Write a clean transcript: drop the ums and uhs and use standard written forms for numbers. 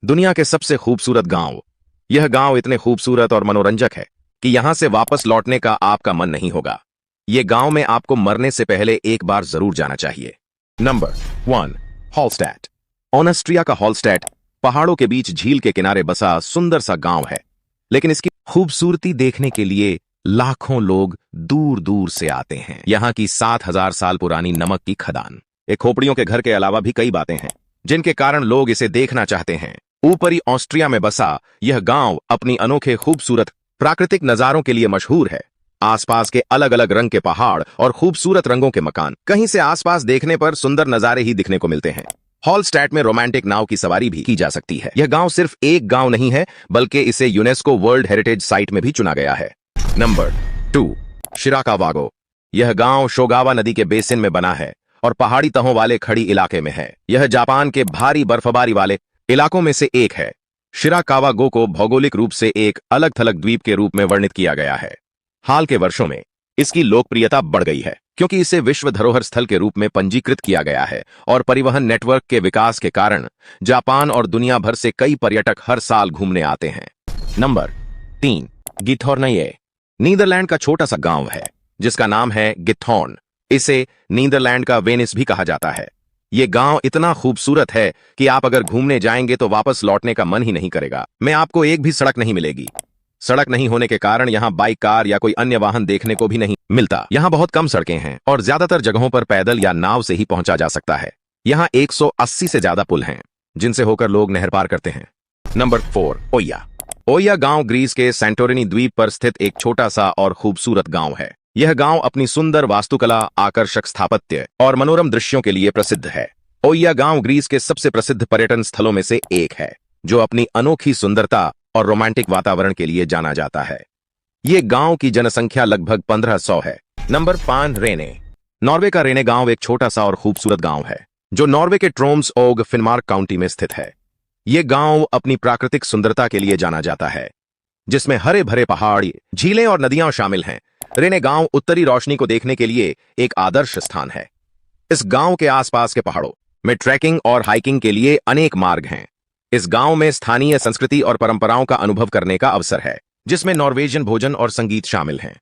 दुनिया के सबसे खूबसूरत गांव। यह गांव इतने खूबसूरत और मनोरंजक है कि यहां से वापस लौटने का आपका मन नहीं होगा। ये गांव में आपको मरने से पहले एक बार जरूर जाना चाहिए। नंबर 1, हॉलस्टैट। ऑस्ट्रिया का हॉलस्टैट पहाड़ों के बीच झील के किनारे बसा सुंदर सा गांव है, लेकिन इसकी खूबसूरती देखने के लिए लाखों लोग दूर दूर से आते हैं। यहाँ की 7,000 साल पुरानी नमक की खदान, एक खोपड़ियों के घर के अलावा भी कई बातें हैं जिनके कारण लोग इसे देखना चाहते हैं। ऊपरी ऑस्ट्रिया में बसा यह गांव अपनी अनोखे खूबसूरत प्राकृतिक नजारों के लिए मशहूर है। आसपास के अलग अलग रंग के पहाड़ और खूबसूरत रंगों के मकान, कहीं से आसपास देखने पर सुंदर नजारे ही दिखने को मिलते हैं। हॉलस्टैट में रोमांटिक नाव की सवारी भी की जा सकती है। यह गांव सिर्फ एक गांव नहीं है, बल्कि इसे यूनेस्को वर्ल्ड हेरिटेज साइट में भी चुना गया है। नंबर 2, शिराकावागो। यह गांव शोगावा नदी के बेसिन में बना है और पहाड़ी तहों वाले खड़ी इलाके में है। यह जापान के भारी बर्फबारी वाले इलाकों में से एक है। शिराकावागो को भौगोलिक रूप से एक अलग थलग द्वीप के रूप में वर्णित किया गया है। हाल के वर्षों में इसकी लोकप्रियता बढ़ गई है क्योंकि इसे विश्व धरोहर स्थल के रूप में पंजीकृत किया गया है और परिवहन नेटवर्क के विकास के कारण जापान और दुनिया भर से कई पर्यटक हर साल घूमने आते हैं। नंबर 3, गिथोर्नये। नीदरलैंड का छोटा सा गांव है जिसका नाम है गिथोर्न। इसे नीदरलैंड का वेनिस भी कहा जाता है। ये गांव इतना खूबसूरत है कि आप अगर घूमने जाएंगे तो वापस लौटने का मन ही नहीं करेगा। में आपको एक भी सड़क नहीं मिलेगी। सड़क नहीं होने के कारण यहाँ बाइक, कार या कोई अन्य वाहन देखने को भी नहीं मिलता। यहाँ बहुत कम सड़कें हैं और ज्यादातर जगहों पर पैदल या नाव से ही पहुंचा जा सकता है। यहाँ 180 से ज्यादा पुल हैं जिनसे होकर लोग नहर पार करते हैं। नंबर 4, ओया। ओया गांव ग्रीस के सैंटोरिनी द्वीप पर स्थित एक छोटा सा और खूबसूरत गांव है। यह गांव अपनी सुंदर वास्तुकला, आकर्षक स्थापत्य और मनोरम दृश्यों के लिए प्रसिद्ध है। ओया गांव ग्रीस के सबसे प्रसिद्ध पर्यटन स्थलों में से एक है, जो अपनी अनोखी सुंदरता और रोमांटिक वातावरण के लिए जाना जाता है। ये गांव की जनसंख्या लगभग 1500 है। Number 5, Reine. नॉर्वे का रेने गांव एक छोटा सा और खूबसूरत गांव है जो नॉर्वे के ट्रोम्स ओग फिनमार्क काउंटी में स्थित है। ये गांव अपनी प्राकृतिक सुंदरता के लिए जाना जाता है, जिसमें हरे भरे पहाड़, झीलें और नदियां शामिल हैं। रेने गांव उत्तरी रोशनी को देखने के लिए एक आदर्श स्थान है। इस गांव के आसपास के पहाड़ों में ट्रैकिंग और हाइकिंग के लिए अनेक मार्ग हैं। इस गांव में स्थानीय संस्कृति और परंपराओं का अनुभव करने का अवसर है, जिसमें नॉर्वेजियन भोजन और संगीत शामिल हैं।